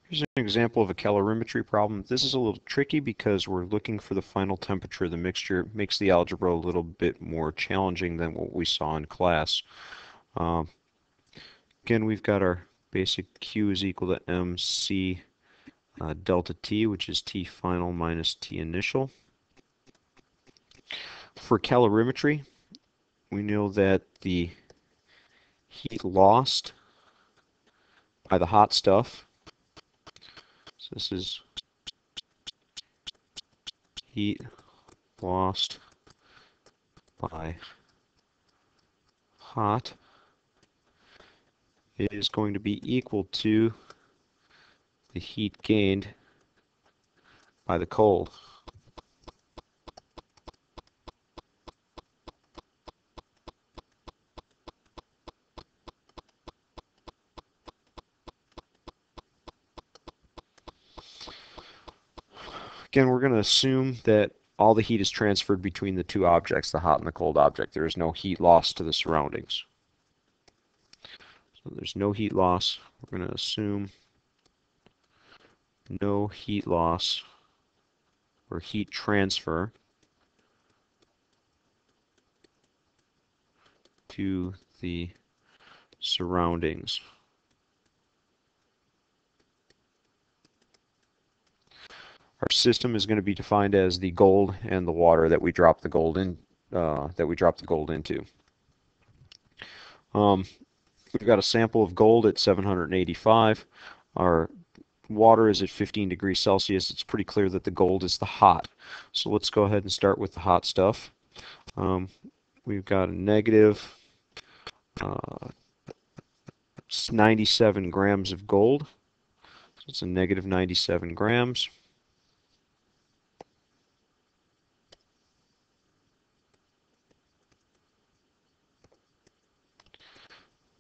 Here's an example of a calorimetry problem. This is a little tricky because we're looking for the final temperature of the mixture. It makes the algebra a little bit more challenging than what we saw in class. Um, Again, we've got our basic Q is equal to MC delta T, which is T final minus T initial. For calorimetry, we know that the heat lost by the hot stuff, so this is heat lost by hot, is going to be equal to the heat gained by the cold. Again, we're going to assume that all the heat is transferred between the two objects, the hot and the cold object. There is no heat loss to the surroundings. So there's no heat loss. We're going to assume no heat loss or heat transfer to the surroundings. Our system is going to be defined as the gold and the water that we drop the gold in, into. We've got a sample of gold at 785. Our water is at 15 degrees Celsius. It's pretty clear that the gold is the hot. So let's go ahead and start with the hot stuff. We've got a negative 97 grams of gold. So it's a negative 97 grams.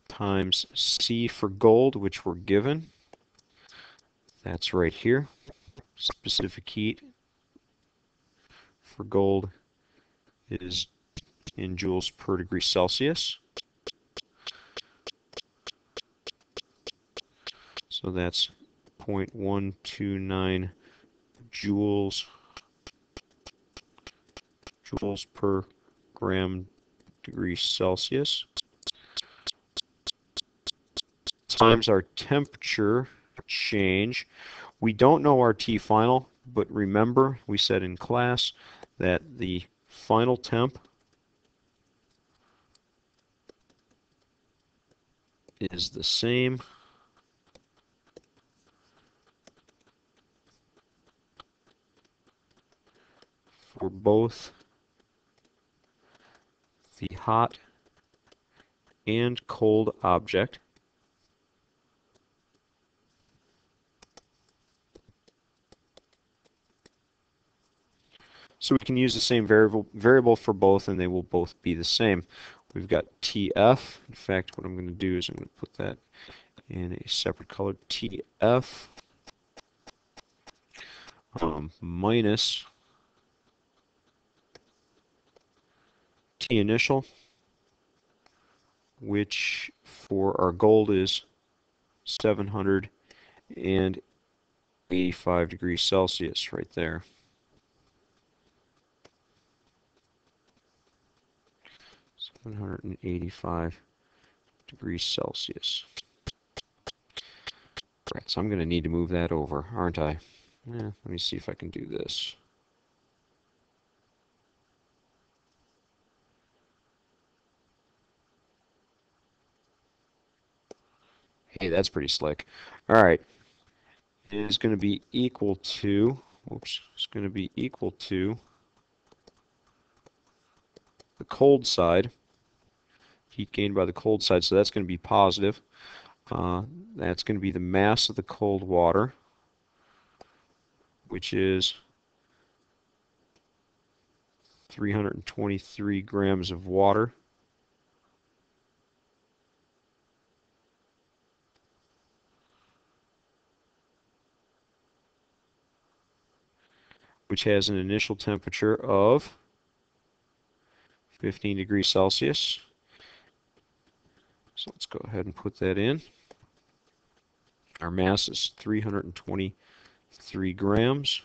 Times C for gold, which we're given. That's right here. Specific heat for gold is in joules per degree Celsius. So that's 0.129 joules per gram degree Celsius times our temperature change. We don't know our T final, but remember we said in class that the final temp is the same for both the hot and cold object. So we can use the same variable for both, and they will both be the same. We've got Tf. In fact, what I'm going to do is I'm going to put that in a separate color. Tf minus T initial, which for our gold is 785 degrees Celsius right there. 785 degrees Celsius. Right, so I'm going to need to move that over, aren't I? Let me see if I can do this. Hey, that's pretty slick. All right, it is going to be equal to, it's going to be equal to the cold side, heat gained by the cold side, so that's going to be positive. That's going to be the mass of the cold water, which is 323 grams of water. Which has an initial temperature of 15 degrees Celsius. So let's go ahead and put that in. our mass is 323 grams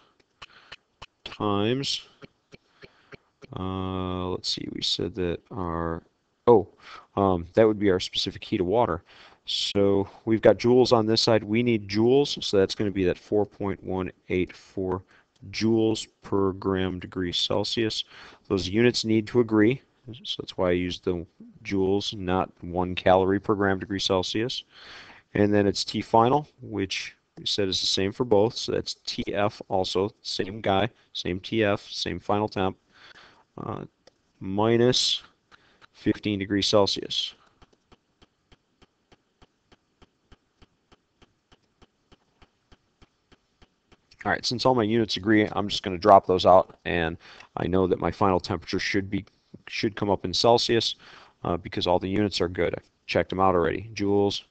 times, let's see, we said that our, that would be our specific heat of water. So we've got joules on this side. We need joules, so that's going to be that 4.184 joules per gram degree Celsius. Those units need to agree, so that's why I used the joules, not 1 calorie per gram degree Celsius. And then it's T final, which we said is the same for both, so that's TF also, same guy, same TF, same final temp, minus 15 degrees Celsius. All right, since all my units agree, I'm just going to drop those out, and I know that my final temperature should come up in Celsius because all the units are good. I've checked them out already. Joules,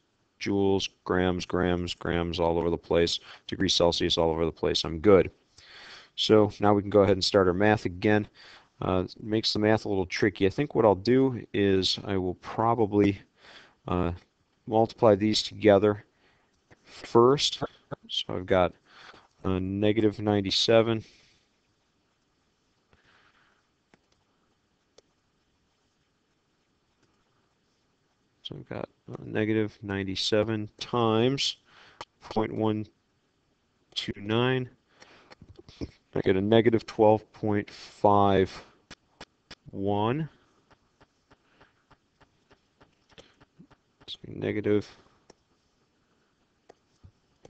joules, grams, grams, grams all over the place, degrees Celsius all over the place. I'm good. So now we can go ahead and start our math again. It makes the math a little tricky. I think what I'll do is I will probably multiply these together first. So I've got negative 97 so I've got negative 97 times 0.129. I get a negative 12.51. So negative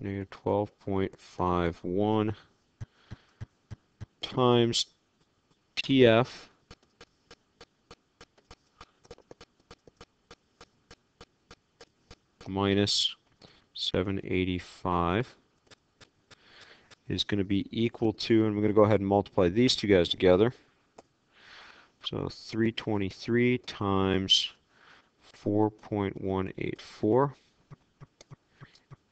12.51 times TF minus 785 is going to be equal to, and we're going to go ahead and multiply these two guys together. So 323 times 4.184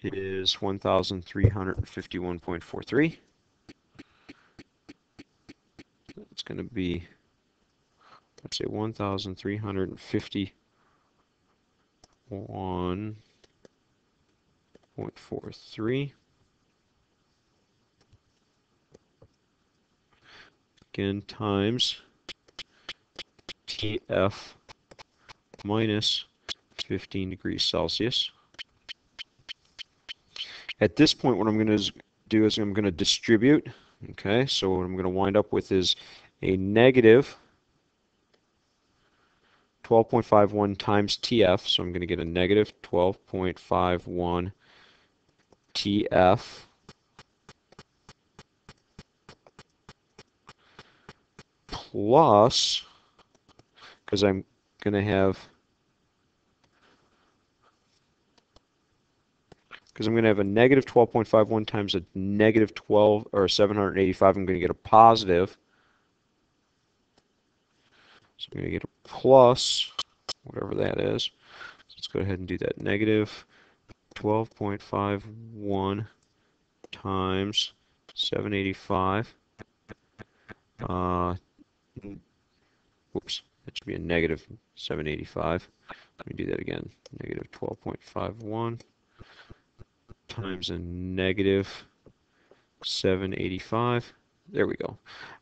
is 1,351.43. It's going to be, let's say, 1,351.43. Again, times TF minus 15 degrees Celsius. At this point, what I'm going to do is I'm going to distribute. Okay, so what I'm going to wind up with is a negative 12.51 times TF. So I'm going to get a negative 12.51 TF plus, because I'm going to have a negative 12.51 times a negative 12 or 785. I'm going to get a positive. So I'm going to get a plus, whatever that is. So let's go ahead and do that. Negative 12.51 times 785. Whoops, that should be a negative 785. Let me do that again. Negative 12.51 times a negative 785. There we go.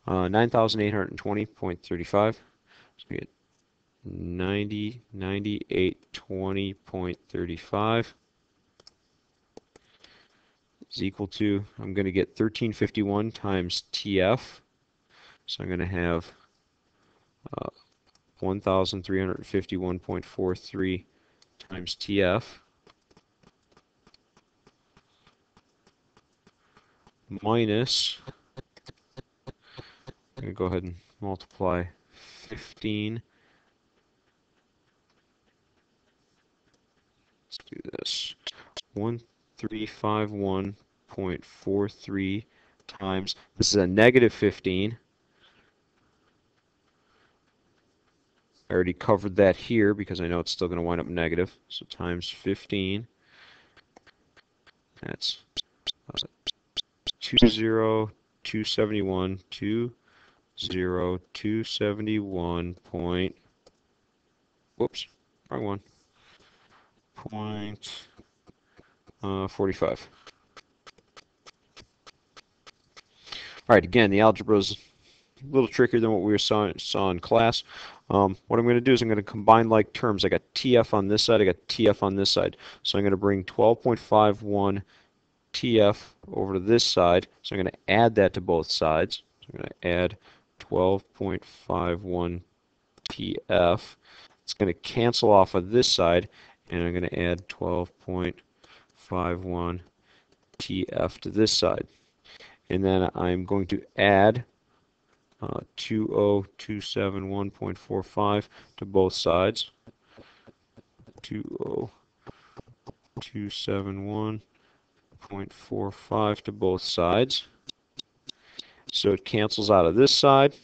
9,820.35. So we get 9820.35 is equal to, I'm going to get 1351 times TF. So I'm going to have 1,351.43 times TF minus, I'm going to go ahead and multiply 15. Let's do this. 1351.43 times, this is a negative 15. I already covered that here because I know it's still going to wind up negative. So times 15. That's 20271, 20271 point, whoops, wrong one, point 45. All right, again, the algebra is a little trickier than what we saw in class. What I'm going to do is I'm going to combine like terms. I got TF on this side, I got TF on this side. So I'm going to bring 12.51 TF over to this side. So I'm going to add that to both sides. So I'm going to add 12.51 TF. It's going to cancel off of this side, and I'm going to add 12.51 TF to this side. And then I'm going to add 20271.45 to both sides. 20271.45 to both sides. So it cancels out of this side.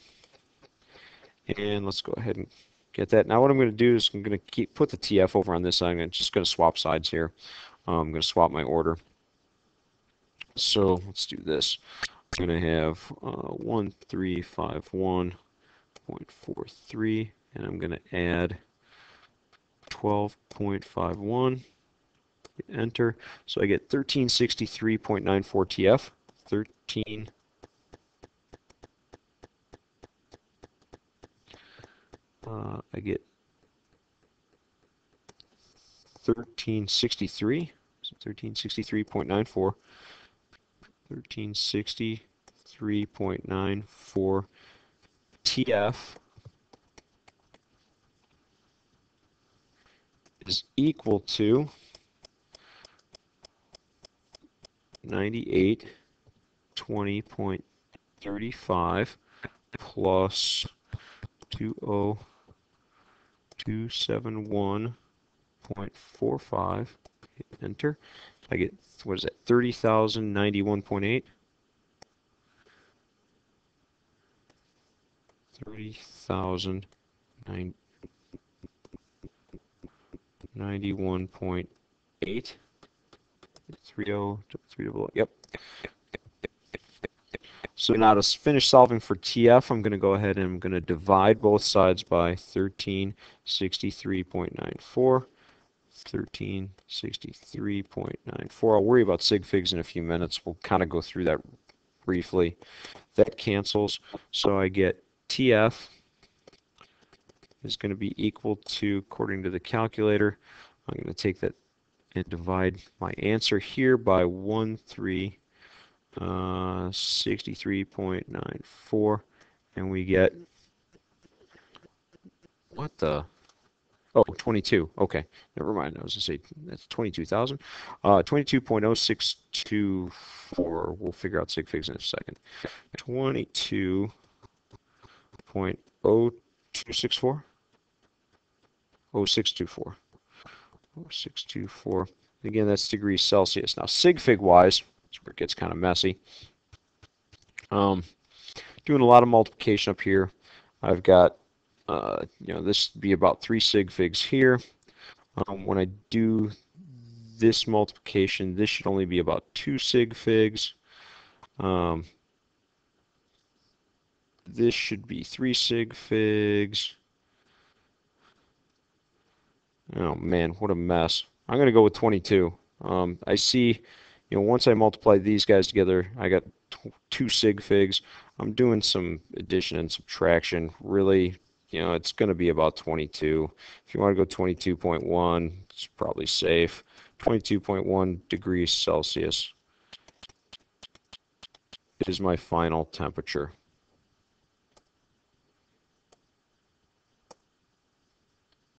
And let's go ahead and get that. Now what I'm going to do is I'm going to put the TF over on this side. I'm just going to swap sides here. I'm going to swap my order. So let's do this. I'm going to have 1351.43, and I'm going to add 12.51. Enter. So I get 1363.94 TF. 13. I get 1363. So 1363.94. 1363.94 TF is equal to 9820.35 plus 20271.45. Hit enter. I get, what is that, 30,091.8? 30,091.8. 30, yep. So now to finish solving for TF, I'm going to go ahead and I'm going to divide both sides by 1363.94. 1363.94. I'll worry about sig figs in a few minutes. We'll kind of go through that briefly. That cancels. So I get TF is going to be equal to, according to the calculator, I'm going to take that and divide my answer here by 63.94, and we get, what the, oh, 22. Okay, never mind. I was going to say that's 22,000. 22.0624. We'll figure out sig figs in a second. 22.0264. 0624. 0624. Again, that's degrees Celsius. Now, sig fig wise, that's where it gets kind of messy. Doing a lot of multiplication up here. I've got, this would be about 3 sig figs here. When I do this multiplication, this should only be about 2 sig figs. This should be 3 sig figs. Oh man, what a mess. I'm going to go with 22. I see, once I multiply these guys together, I got 2 sig figs. I'm doing some addition and subtraction. Really, it's going to be about 22. If you want to go 22.1, it's probably safe. 22.1 degrees Celsius is my final temperature.